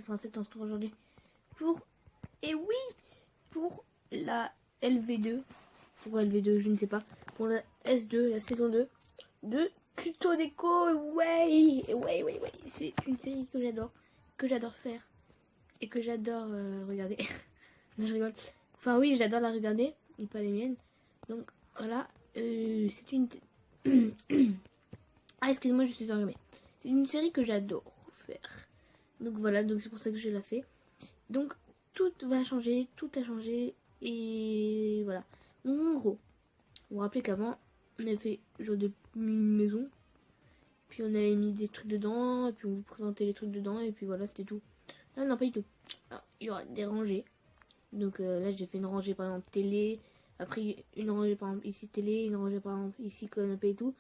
87 on se retrouve aujourd'hui pour, et oui, pour la LV2. Pourquoi LV2, je ne sais pas. Pour la S2, la saison 2 de Tuto Déco. Ouais, c'est une série que j'adore faire et que j'adore regarder. Non, je rigole. Enfin oui, j'adore la regarder, et pas les miennes. Donc voilà, c'est une... Ah, excusez-moi, je suis enrhumée. C'est une série que j'adore faire. Donc voilà, donc c'est pour ça que je la fais. Donc tout va changer, tout a changé. Et voilà. Donc en gros, vous vous rappelez qu'avant, on avait fait genre de maison. Puis on avait mis des trucs dedans. Et puis on vous présentait les trucs dedans. Et puis voilà, c'était tout. Là, non, pas du tout. Alors, il y aura des rangées. Donc là, j'ai fait une rangée par exemple télé. Après, une rangée par exemple ici télé. Une rangée par exemple ici canapé et tout.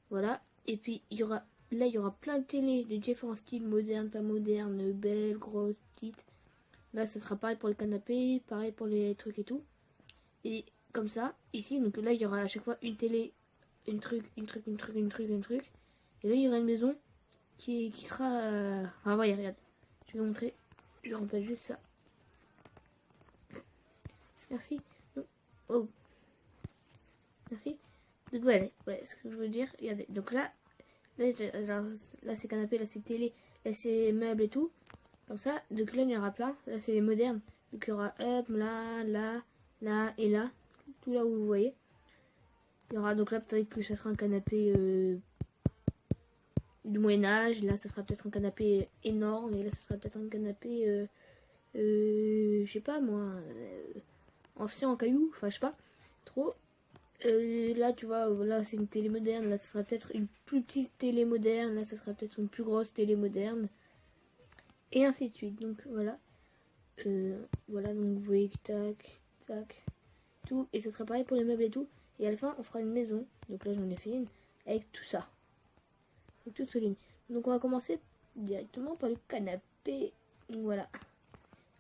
Voilà. Et puis, il y aura plein de télé de différents styles, modernes, pas modernes, belles, grosses, petites. Là, ça sera pareil pour le canapé, pareil pour les trucs et tout. Et comme ça, ici, donc là, il y aura à chaque fois une télé, une truc. Et là, il y aura une maison qui sera... Enfin, voyez, regarde. Je vais vous montrer. Je remplace juste ça. Merci. Oh. Merci. Donc, voilà. Ouais, ce que je veux dire, regardez. Donc là c'est canapé, là c'est télé, là c'est meubles et tout. Comme ça, donc là il y aura plein. Là c'est moderne. Donc il y aura up, là et là. Tout là où vous voyez. Il y aura donc là peut-être que ça sera un canapé du Moyen-Âge. Là ça sera peut-être un canapé énorme. Et là ça sera peut-être un canapé, je sais pas moi, ancien en cailloux. Enfin je sais pas trop. Là tu vois, là c'est une télé moderne, là ça sera peut-être une plus petite télé moderne, là ça sera peut-être une plus grosse télé moderne, et ainsi de suite. Donc voilà, voilà, donc vous voyez que tac, tout, et ça sera pareil pour les meubles et tout, et à la fin on fera une maison. Donc là j'en ai fait une avec tout ça, avec toute ce ligne. Donc on va commencer directement par le canapé. Donc voilà,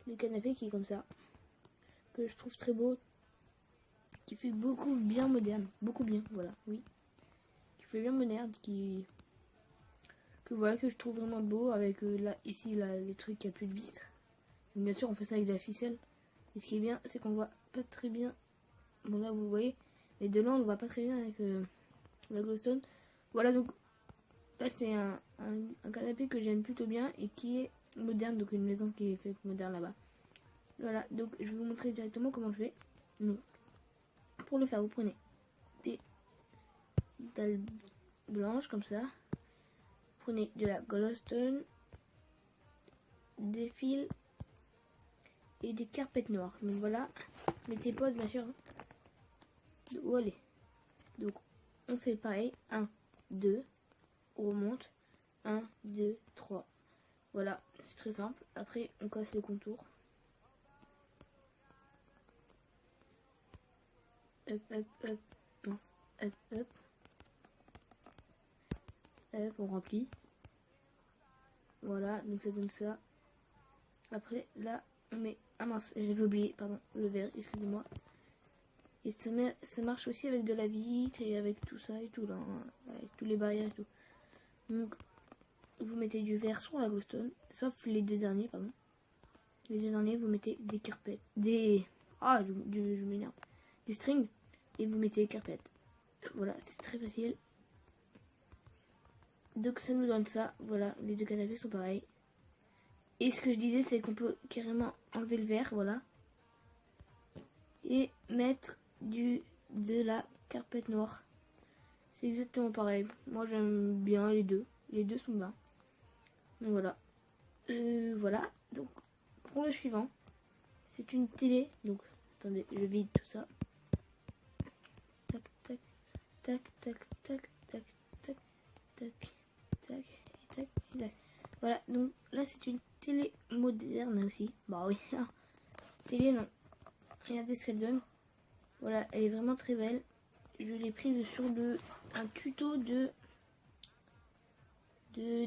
le canapé qui est comme ça, que je trouve très beau, qui fait beaucoup bien moderne, beaucoup bien, voilà, oui, qui fait bien moderne, que voilà, que je trouve vraiment beau, avec là, ici, là, les trucs, il n'y a plus de vitres. Donc, bien sûr, on fait ça avec de la ficelle. Et ce qui est bien, c'est qu'on voit pas très bien, bon là, vous voyez, mais de là, on le voit pas très bien avec la glowstone. Voilà, donc, là, c'est un canapé que j'aime plutôt bien, et qui est moderne, donc une maison qui est faite moderne là-bas. Voilà, donc, je vais vous montrer directement comment je fais. Donc, pour le faire, vous prenez des dalles blanches comme ça, prenez de la glowstone, des fils et des carpettes noires. Donc voilà, mettez pause bien sûr. Où aller. Donc on fait pareil, 1, 2, on remonte, 1, 2, 3. Voilà, c'est très simple. Après on casse le contour. Hop, on remplit. Voilà, donc ça donne ça. Après là on met, ah mince, j'avais oublié, pardon, le verre, excusez-moi. Et ça marche aussi avec de la vitre et avec tout ça et tout là, hein, avec tous les barrières et tout. Donc vous mettez du verre sur la glowstone, sauf les deux derniers, pardon. Les deux derniers, vous mettez des carpettes, je m'énerve, du string, et vous mettez les carpettes. Voilà, c'est très facile. Donc ça nous donne ça, voilà, les deux canapés sont pareils. Et ce que je disais, c'est qu'on peut carrément enlever le verre, voilà, et mettre de la carpette noire. C'est exactement pareil. Moi j'aime bien les deux. Les deux sont bien. Donc voilà. Voilà. Donc pour le suivant, c'est une télé. Donc attendez, je vide tout ça. Tac tac tac tac tac tac tac tac tac tac tac. Voilà. Donc là c'est une télé moderne aussi. Bah oui. Télé non. Regardez ce qu'elle donne. Voilà, elle est vraiment très belle. Je l'ai prise sur un tuto de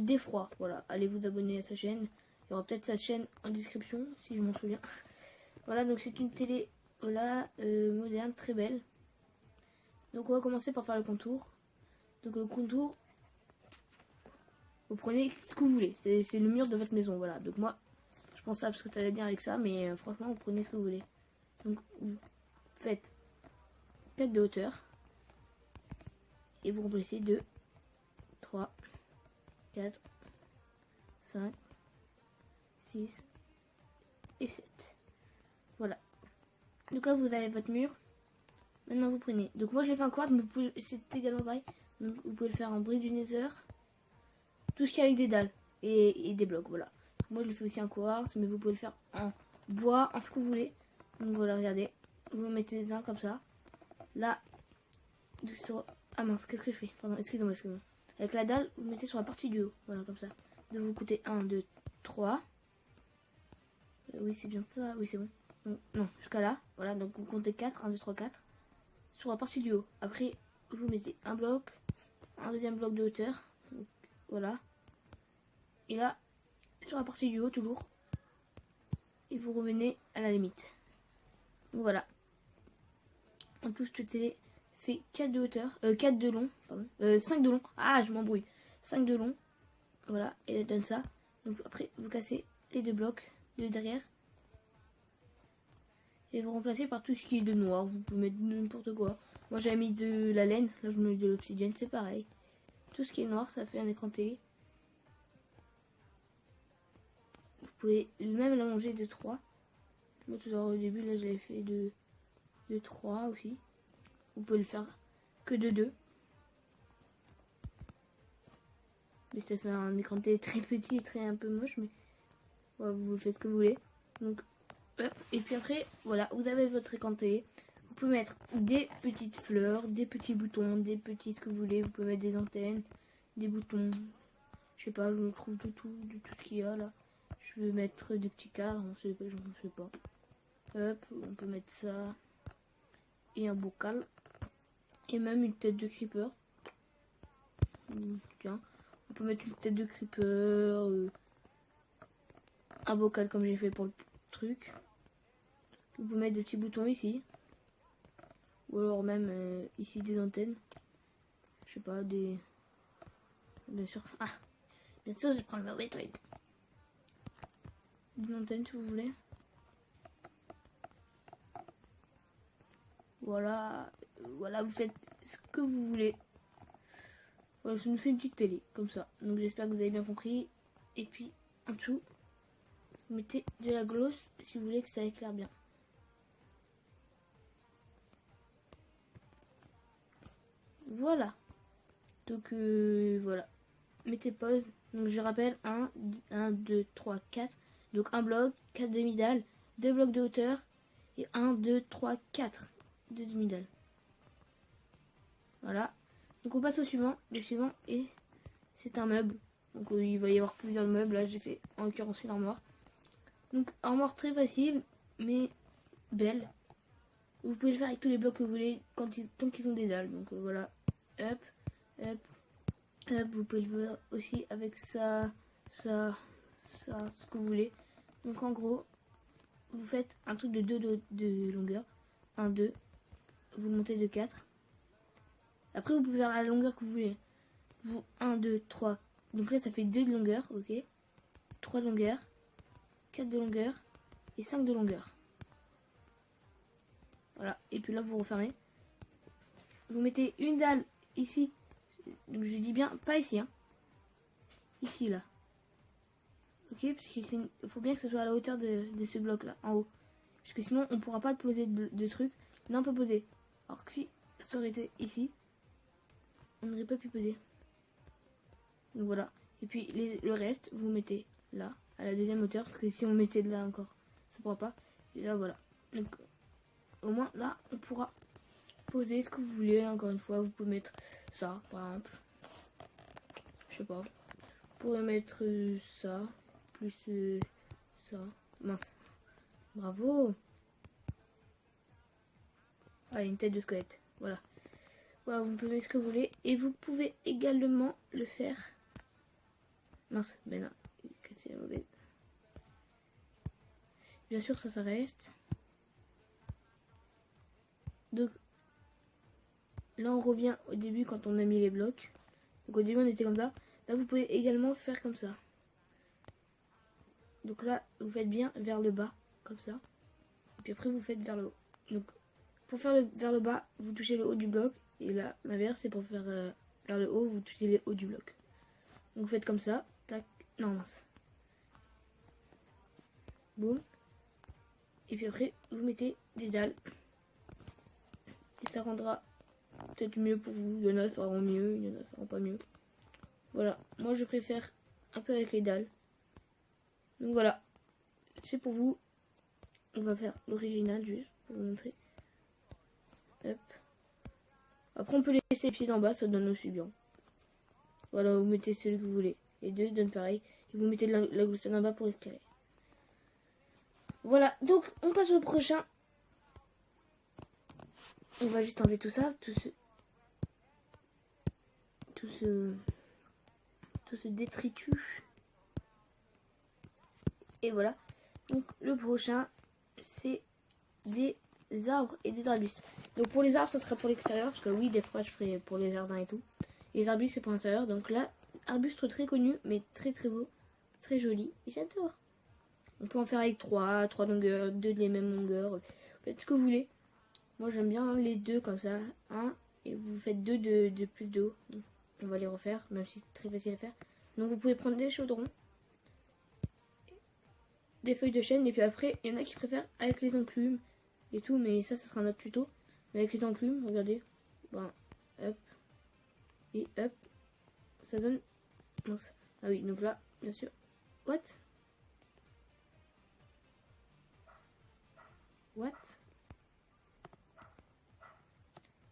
d'effroi. Voilà, allez vous abonner à sa chaîne. Il y aura peut-être sa chaîne en description si je m'en souviens. Voilà, donc c'est une télé, voilà, moderne, très belle. Donc on va commencer par faire le contour. Donc le contour, vous prenez ce que vous voulez. C'est le mur de votre maison, voilà. Donc moi, Je pense ça parce que ça va bien avec ça, mais franchement, vous prenez ce que vous voulez. Donc, vous faites 4 de hauteur. Et vous remplacez 2, 3, 4, 5, 6 et 7. Voilà. Donc là, vous avez votre mur. Maintenant, vous prenez. Donc moi, je l'ai fait en quartz, mais c'est également pareil. Donc, vous pouvez le faire en brique du nether. Tout ce qui est avec des dalles et des blocs, voilà. Moi, je le fais aussi en quartz, mais vous pouvez le faire en bois, en ce que vous voulez. Donc voilà, regardez. Vous mettez un comme ça. Là, sur... Ah mince, qu'est-ce que je fais? Pardon, excusez-moi. Avec la dalle, vous mettez sur la partie du haut. Voilà, comme ça. De vous coûter 1, 2, 3. Oui, c'est bien ça. Oui, c'est bon. Non, jusqu'à là. Voilà, donc vous comptez 4. 1, 2, 3, 4. Sur la partie du haut. Après, vous mettez un bloc. Un deuxième bloc de hauteur. Donc, voilà. Et là, sur la partie du haut, toujours. Et vous revenez à la limite. Donc voilà. En plus, tout est fait 4 de hauteur. 4 de long. Pardon. 5 de long. Ah, je m'embrouille. 5 de long. Voilà. Et elle donne ça. Donc après, vous cassez les deux blocs de derrière. Et vous remplacez par tout ce qui est de noir. Vous pouvez mettre n'importe quoi. Moi, j'avais mis de la laine. Là, je mets de l'obsidienne. C'est pareil. Tout ce qui est noir, ça fait un écran télé. Vous pouvez même l'allonger de 3. Moi, tout au début, là, j'avais fait de 3 aussi. Vous pouvez le faire que de 2. Mais ça fait un écran télé très petit et très un peu moche. Mais voilà, vous faites ce que vous voulez. Donc, et puis après, voilà, vous avez votre écran télé. Vous pouvez mettre des petites fleurs, des petits boutons, des petits ce que vous voulez. Vous pouvez mettre des antennes, des boutons. Je sais pas, je me trouve de tout ce qu'il y a là. Je veux mettre des petits cadres, je ne sais pas. Hop, on peut mettre ça. Et un bocal. Et même une tête de creeper. Tiens, on peut mettre une tête de creeper. Un bocal comme j'ai fait pour le truc. Vous pouvez mettre des petits boutons ici. Ou alors même ici des antennes. Je sais pas, des... Bien sûr. Ah, bien sûr, je prends le mauvais truc. Des antennes si vous voulez. Voilà, voilà, vous faites ce que vous voulez. Voilà, ça nous fait une petite télé, comme ça. Donc j'espère que vous avez bien compris. Et puis, en dessous, vous mettez de la gloss si vous voulez que ça éclaire bien. Voilà. Donc voilà. Mettez pause. Donc je rappelle, 1, 2, 3, 4. Donc un bloc, 4 demi-dalles, 2 blocs de hauteur. Et 1, 2, 3, 4 de demi-dalles. Voilà. Donc on passe au suivant. Le suivant est... C'est un meuble. Donc il va y avoir plusieurs meubles. Là j'ai fait en l'occurrence une armoire. Donc armoire très facile mais belle. Vous pouvez le faire avec tous les blocs que vous voulez tant qu'ils ont des dalles. Donc voilà. Hop, hop, hop. Vous pouvez le faire aussi avec ça, ce que vous voulez. Donc en gros, vous faites un truc de 2 de longueur. 1, 2. Vous le montez de 4. Après vous pouvez faire la longueur que vous voulez. 1, 2, 3. Donc là, ça fait 2 de longueur, ok. 3 de longueur, 4 de longueur et 5 de longueur. Voilà. Et puis là, vous refermez. Vous mettez une dalle ici. Donc je dis bien, pas ici, hein. Ici, là. Ok, parce qu'il faut bien que ce soit à la hauteur de ce bloc-là, en haut. Parce que sinon, on pourra pas poser de trucs. Là, on peut poser. Alors que si ça aurait été ici, on n'aurait pas pu poser. Donc voilà. Et puis le reste, vous mettez là, à la deuxième hauteur. Parce que si on mettait là encore, ça pourra pas. Et là, voilà. Donc au moins là, on pourra poser ce que vous voulez. Encore une fois, vous pouvez mettre ça, par exemple. Je sais pas. Vous pourrez mettre ça, plus ça. Mince. Bravo. Ah, une tête de squelette. Voilà. Voilà, vous pouvez mettre ce que vous voulez. Et vous pouvez également le faire. Mince, ben non. C'est la mauvaise. Bien sûr, ça reste. Donc, là, on revient au début quand on a mis les blocs. Donc, au début, on était comme ça. Là, vous pouvez également faire comme ça. Donc là, vous faites bien vers le bas, comme ça. Et puis après, vous faites vers le haut. Donc, pour faire vers le bas, vous touchez le haut du bloc. Et là, l'inverse, c'est pour faire vers le haut, vous touchez le haut du bloc. Donc, vous faites comme ça. Tac. Non, mince. Boum. Et puis après, vous mettez des dalles. Et ça rendra peut-être mieux pour vous. Il y en a, ça rend mieux. Il y en a, ça rend pas mieux. Voilà. Moi, je préfère un peu avec les dalles. Donc voilà. C'est pour vous. On va faire l'original juste pour vous montrer. Hop. Après, on peut laisser les pieds d'en bas. Ça donne aussi bien. Voilà, vous mettez celui que vous voulez. Les deux donnent pareil. Et vous mettez la glowstone en bas pour éclairer. Voilà. Donc, on passe au prochain. On va juste enlever tout ça. Tout ce détritus. Et voilà. Donc le prochain, c'est des arbres et des arbustes. Donc pour les arbres, ça sera pour l'extérieur. Parce que oui, des fois, je ferai pour les jardins et tout. Et les arbustes, c'est pour l'intérieur. Donc là, arbuste très connu, mais très très beau. Très joli. Et j'adore. On peut en faire avec 3 longueurs, 2 de les mêmes longueurs. Faites ce que vous voulez. Moi, j'aime bien les deux comme ça. Un, et vous faites 2 de plus de haut. Donc, on va les refaire, même si c'est très facile à faire. Donc vous pouvez prendre des chaudrons, des feuilles de chêne, et puis après, il y en a qui préfèrent avec les enclumes et tout, mais ça sera notre tuto. Mais avec les enclumes, regardez, ben, hop, et hop, ça donne, mince. Ah oui, donc là, bien sûr, what?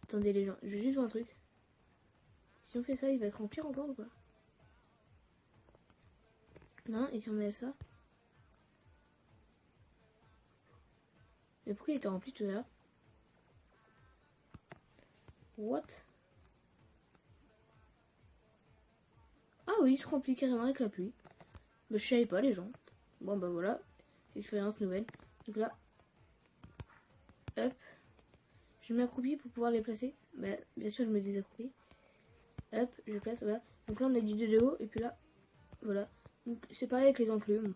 Attendez les gens, je vais juste voir un truc. Si on fait ça, il va se remplir encore ou quoi? Non, et si on enlève ça? Mais pourquoi il était rempli tout à l'heure? What? Ah oui, il se remplit carrément avec la pluie. Bah, je savais pas les gens. Bon bah voilà, expérience nouvelle. Donc là, hop, je m'accroupis pour pouvoir les placer. Bah, bien sûr, je me désaccroupis. Hop, je place, voilà. Donc là, on a du 2 de haut, et puis là, voilà. Donc c'est pareil avec les enclumes.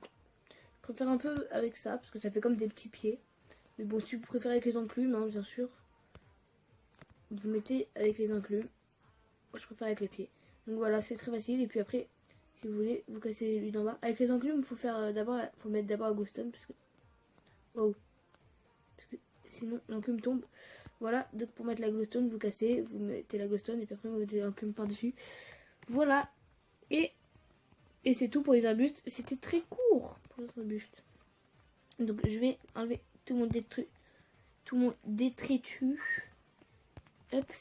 Je préfère un peu avec ça, parce que ça fait comme des petits pieds. Mais bon, si vous préférez avec les enclumes, hein, bien sûr, vous mettez avec les enclumes. Moi, je préfère avec les pieds. Donc voilà, c'est très facile. Et puis après, si vous voulez, vous cassez lui d'en bas. Avec les enclumes, il faut faire faut mettre d'abord la glowstone, parce que... Wow. Parce que sinon, l'enclume tombe. Voilà, donc pour mettre la glowstone, vous cassez, vous mettez la glowstone, et puis après, vous mettez l'enclume par-dessus. Voilà. Et c'est tout pour les arbustes. C'était très court pour les arbustes. Donc je vais enlever tout mon détritus. Hop.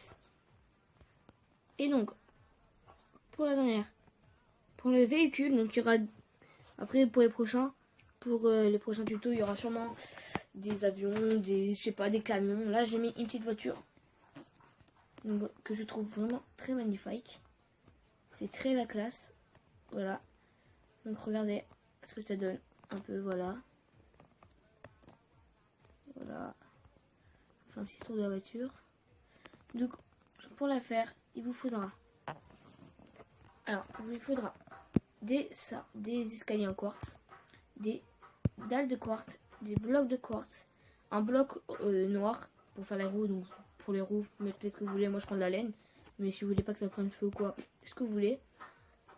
Et donc, pour la dernière, pour le véhicule, donc il y aura, après pour les prochains tutos, il y aura sûrement des avions, je sais pas, des camions. Là j'ai mis une petite voiture, donc, que je trouve vraiment très magnifique. C'est très la classe. Voilà. Donc regardez ce que ça donne un peu, voilà. Voilà. On fait un petit tour de la voiture. Donc pour la faire, il vous faudra des escaliers en quartz, des dalles de quartz, des blocs de quartz, un bloc noir pour faire les roues. Donc pour les roues, mettez ce que vous voulez. Moi je prends de la laine, mais si vous voulez pas que ça prenne feu ou quoi, ce que vous voulez.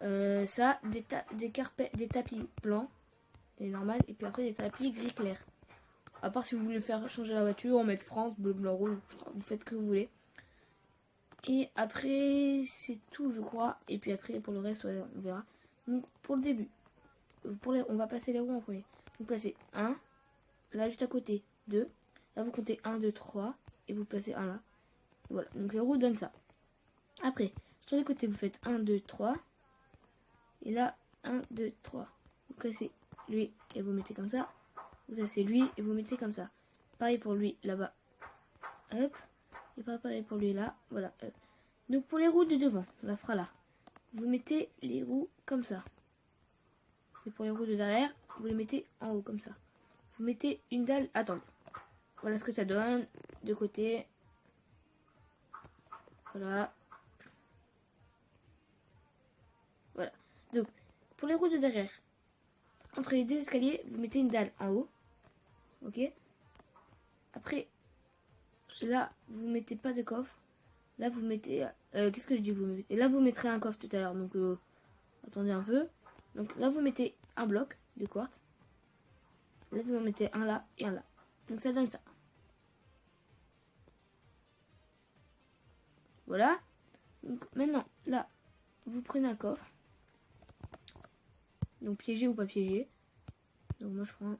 Ça, des tapis blancs, et normal, et puis après des tapis gris clair. À part si vous voulez faire changer la voiture, on met France, bleu, blanc, rouge, vous faites ce que vous voulez. Et après, c'est tout, je crois. Et puis après, pour le reste, ouais, on verra. Donc, pour le début, on va placer les roues en premier. Vous placez 1, là, juste à côté, 2. Là, vous comptez 1, 2, 3. Et vous placez 1 là. Voilà, donc les roues donnent ça. Après, sur les côtés, vous faites 1, 2, 3. Et là, 1, 2, 3. Vous cassez lui et vous mettez comme ça. Vous cassez lui et vous mettez comme ça. Pareil pour lui, là-bas. Hop. Et pas pareil pour lui là, voilà. Donc pour les roues de devant, on la fera là. Vous mettez les roues comme ça. Et pour les roues de derrière, vous les mettez en haut comme ça. Vous mettez une dalle. Attendez. Voilà ce que ça donne. De côté. Voilà. Voilà. Donc pour les roues de derrière, entre les deux escaliers, vous mettez une dalle en haut. Ok. Après, là, vous mettez pas de coffre. Là, vous mettez... qu'est-ce que je dis vous mettez... Et là, vous mettrez un coffre tout à l'heure. Donc, attendez un peu. Donc là, vous mettez un bloc de quartz. Là, vous en mettez un là et un là. Donc, ça donne ça. Voilà. Donc, maintenant, là, vous prenez un coffre. Donc, piégé ou pas piégé. Donc, moi, je prends un...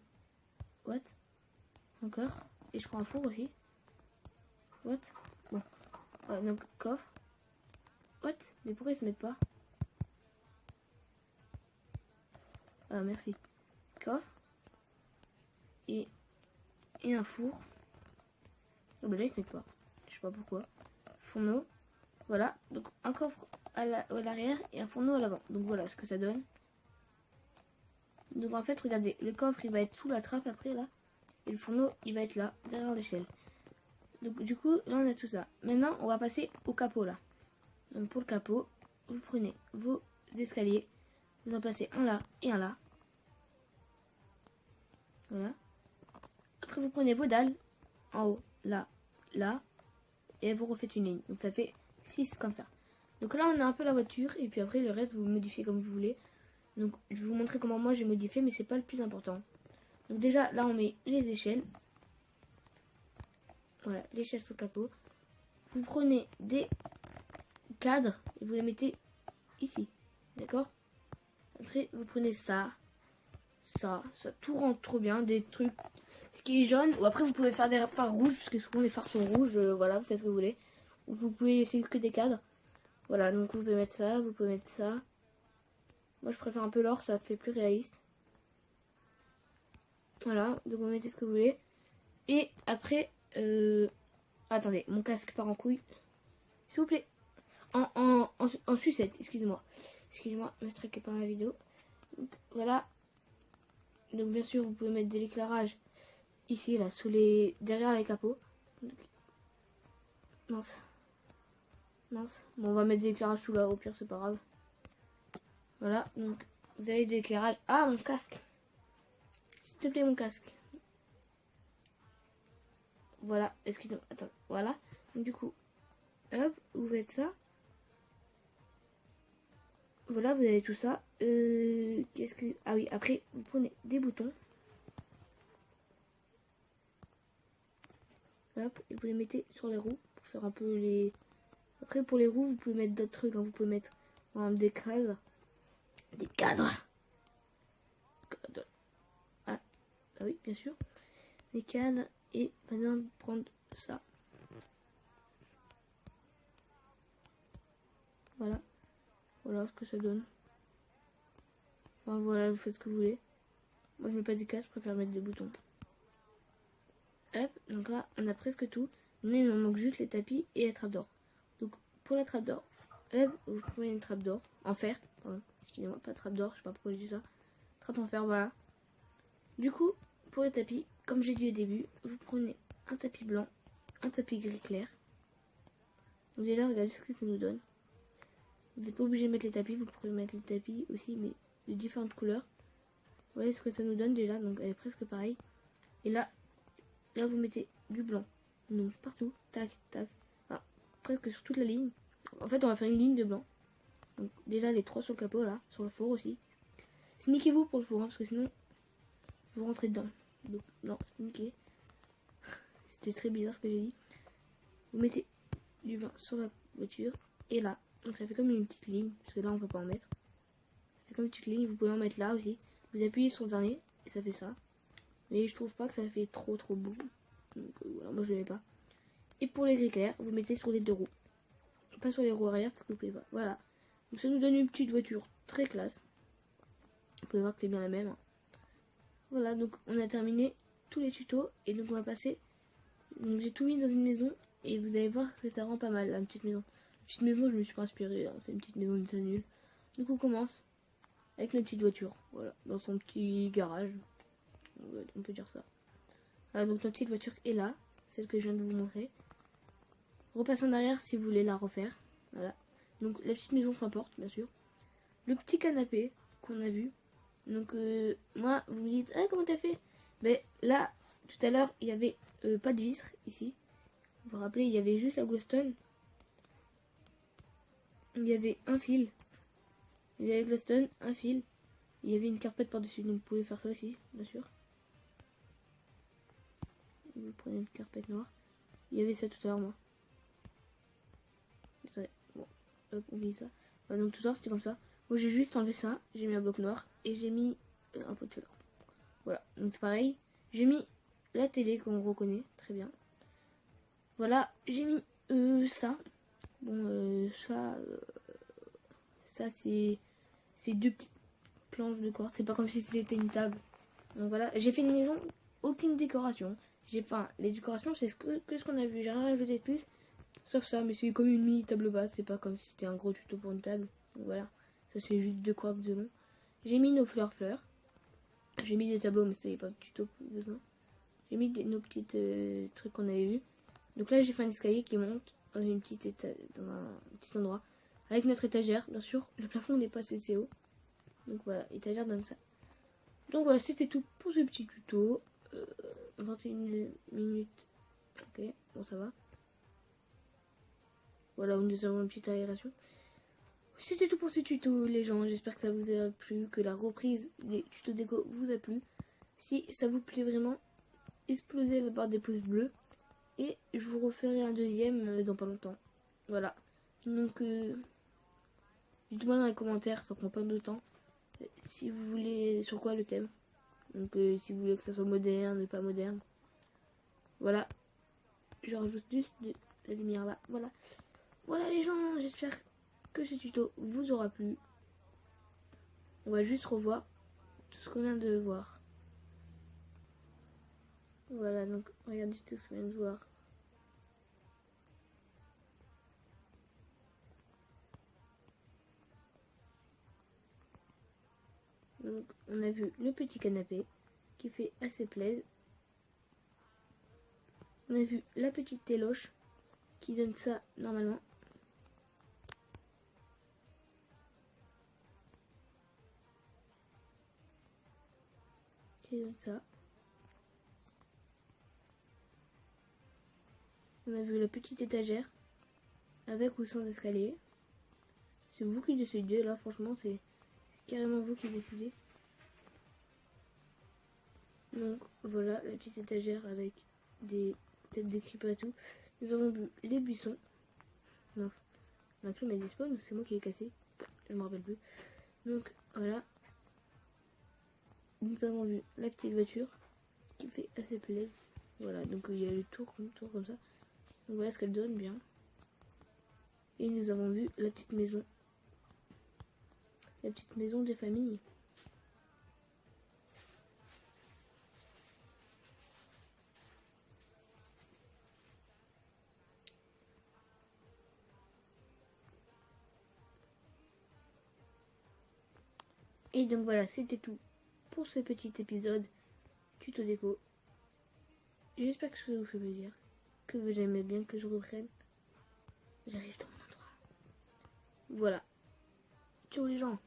What? Encore. Et je prends un four aussi. What? Bon. Ouais, donc, coffre. What? Mais pourquoi ils se mettent pas? Ah, merci. Coffre. Et un four. Oh, ben là, ils se mettent pas. Je sais pas pourquoi. Fourneau. Voilà. Donc, un coffre à l'arrière et un fourneau à l'avant. Donc, voilà ce que ça donne. Donc, en fait, regardez. Le coffre, il va être sous la trappe après, là. Et le fourneau, il va être là, derrière l'échelle. Donc, du coup, là, on a tout ça. Maintenant, on va passer au capot, là. Donc, pour le capot, vous prenez vos escaliers. Vous en placez un là et un là. Voilà. Après, vous prenez vos dalles. En haut, là, là. Et vous refaites une ligne. Donc, ça fait 6 comme ça. Donc là, on a un peu la voiture. Et puis après, le reste, vous modifiez comme vous voulez. Donc, je vais vous montrer comment moi, j'ai modifié. Mais c'est pas le plus important. Donc déjà, là, on met les échelles. Voilà, l'échelle sur le capot. Vous prenez des cadres et vous les mettez ici. D'accord? Après, vous prenez ça. Ça tout rentre trop bien. Des trucs... Ce qui est jaune. Ou après, vous pouvez faire des phares rouges. Parce que souvent, les phares sont rouges. Voilà, vous faites ce que vous voulez. Ou vous pouvez laisser que des cadres. Voilà, donc vous pouvez mettre ça. Vous pouvez mettre ça. Moi, je préfère un peu l'or. Ça fait plus réaliste. Voilà, donc vous mettez ce que vous voulez. Et après... Attendez, mon casque part en couille. S'il vous plaît. En sucette, excusez-moi. Excusez-moi, ne stressez pas ma vidéo. Donc, voilà. Donc bien sûr, vous pouvez mettre de l'éclairage ici, là, derrière les capots. Donc, mince. Mince. Bon, on va mettre de l'éclairage sous là, au pire, c'est pas grave. Voilà, donc vous avez de l'éclairage. Ah, mon casque. S'il te plaît, mon casque. Voilà, excusez-moi. Attends, voilà. Donc du coup, hop, vous faites ça. Voilà, vous avez tout ça. Qu'est-ce que... Ah oui, après, vous prenez des boutons. Hop, et vous les mettez sur les roues. Pour faire un peu les... Après, pour les roues, vous pouvez mettre d'autres trucs. Hein. Vous pouvez mettre des cadres. Des cadres. Ah, ah oui, bien sûr. Des cadres. Et maintenant, prendre ça. Voilà. Voilà ce que ça donne. Enfin, voilà, vous faites ce que vous voulez. Moi, je mets pas des cases, je préfère mettre des boutons. Hop, donc là, on a presque tout. Mais il manque juste les tapis et la trappe d'or. Donc, pour la trappe d'or, hop, vous prenez une trappe d'or. En fer, pardon. Excusez-moi, pas trappe d'or, je sais pas pourquoi j'ai dit ça. Trappe en fer, voilà. Du coup, pour les tapis, comme j'ai dit au début, vous prenez un tapis blanc, un tapis gris clair. Donc déjà, regardez ce que ça nous donne. Vous n'êtes pas obligé de mettre les tapis, vous pouvez mettre les tapis aussi, mais de différentes couleurs. Vous voyez ce que ça nous donne déjà, donc elle est presque pareille. Et là vous mettez du blanc. Donc partout, tac, tac. Enfin, presque sur toute la ligne. En fait, on va faire une ligne de blanc. Donc déjà les 3 sur le capot là, sur le four aussi. Sniquez-vous pour le four, hein, parce que sinon, vous rentrez dedans. Donc non, sniquez. C'était très bizarre ce que j'ai dit. Vous mettez du blanc sur la voiture. Et là, donc ça fait comme une petite ligne, parce que là on peut pas en mettre. Ça fait comme une petite ligne, vous pouvez en mettre là aussi. Vous appuyez sur le dernier, et ça fait ça. Mais je trouve pas que ça fait trop beau. Donc voilà, moi je le mets pas. Et pour les gris clairs, vous mettez sur les 2 roues. Pas sur les roues arrière, parce que vous pouvez pas. Voilà. Donc ça nous donne une petite voiture très classe. Vous pouvez voir que c'est bien la même. Voilà, donc on a terminé tous les tutos. Et donc on va passer. Donc j'ai tout mis dans une maison. Et vous allez voir que ça rend pas mal, la petite maison. La petite maison, je me suis pas inspirée. Hein. C'est une petite maison, c'est nul. Donc on commence avec notre petite voiture. Voilà, dans son petit garage. On peut dire ça. Voilà, donc notre petite voiture est là. Celle que je viens de vous montrer. Repassez en arrière si vous voulez la refaire. Voilà. Donc la petite maison sans porte, bien sûr. Le petit canapé qu'on a vu. Donc moi, vous me dites, ah, comment t'as fait? Mais là, tout à l'heure, il y avait pas de vitre ici. Vous vous rappelez, il y avait juste la glowstone. Il y avait un fil. Il y avait la glowstone, un fil. Il y avait une carpette par-dessus, donc vous pouvez faire ça aussi, bien sûr. Vous prenez une carpette noire. Il y avait ça tout à l'heure, moi. Attendez, bon, hop, on vit ça. Bah, donc tout ça, c'était comme ça. Moi, j'ai juste enlevé ça, j'ai mis un bloc noir et j'ai mis un pot de fleurs. Voilà, donc c'est pareil. J'ai mis la télé qu'on reconnaît très bien. Voilà, j'ai mis ça. Bon, ça c'est deux petites planches de quartz. C'est pas comme si c'était une table. Donc voilà, j'ai fait une maison, aucune décoration. Enfin, les décorations, c'est ce qu'on a vu. J'ai rien rajouté de plus. Sauf ça, mais c'est comme une mini table basse. C'est pas comme si c'était un gros tuto pour une table. Donc voilà, ça c'est juste 2 quartz de long. J'ai mis nos fleurs. J'ai mis des tableaux, mais c'est pas de tuto pour besoin. J'ai mis nos petites trucs qu'on avait vus. Donc là, j'ai fait un escalier qui monte dans un petit endroit. Avec notre étagère, bien sûr. Le plafond n'est pas assez haut. Donc voilà, étagère donne ça. Donc voilà, c'était tout pour ce petit tuto. 21 minutes. Ok, bon ça va. Voilà, nous avons une petite aération. C'était tout pour ce tuto les gens. J'espère que ça vous a plu, que la reprise des tutos déco vous a plu. Si ça vous plaît vraiment, explosez la barre des pouces bleus. Et je vous referai un deuxième dans pas longtemps. Voilà. Donc dites-moi dans les commentaires, ça prend pas de temps. Si vous voulez sur quoi le thème. Donc si vous voulez que ça soit moderne, pas moderne. Voilà. Je rajoute juste de la lumière là. Voilà. Voilà les gens, j'espère que ce tuto vous aura plu. On va juste revoir tout ce qu'on vient de voir. Voilà, donc regardez tout ce qu'on vient de voir. Donc on a vu le petit canapé qui fait assez plaisir. On a vu la petite téloche qui donne ça normalement. Qui donne ça. On a vu la petite étagère avec ou sans escalier. C'est vous qui décidez là, franchement, c'est carrément vous qui décidez. Donc voilà la petite étagère avec des têtes de creeper et tout. Nous avons vu les buissons. Non, on a tout mais des spawns, c'est moi qui l'ai cassé. Je me rappelle plus. Donc voilà. Nous avons vu la petite voiture qui fait assez plaisir. Voilà, donc il y a le tour comme ça. Donc voilà ce qu'elle donne bien. Et nous avons vu la petite maison. La petite maison des familles. Et donc voilà, c'était tout pour ce petit épisode tuto déco. J'espère que ça vous fait plaisir, que vous aimez bien que je reprenne. J'arrive dans mon endroit. Voilà. Ciao les gens.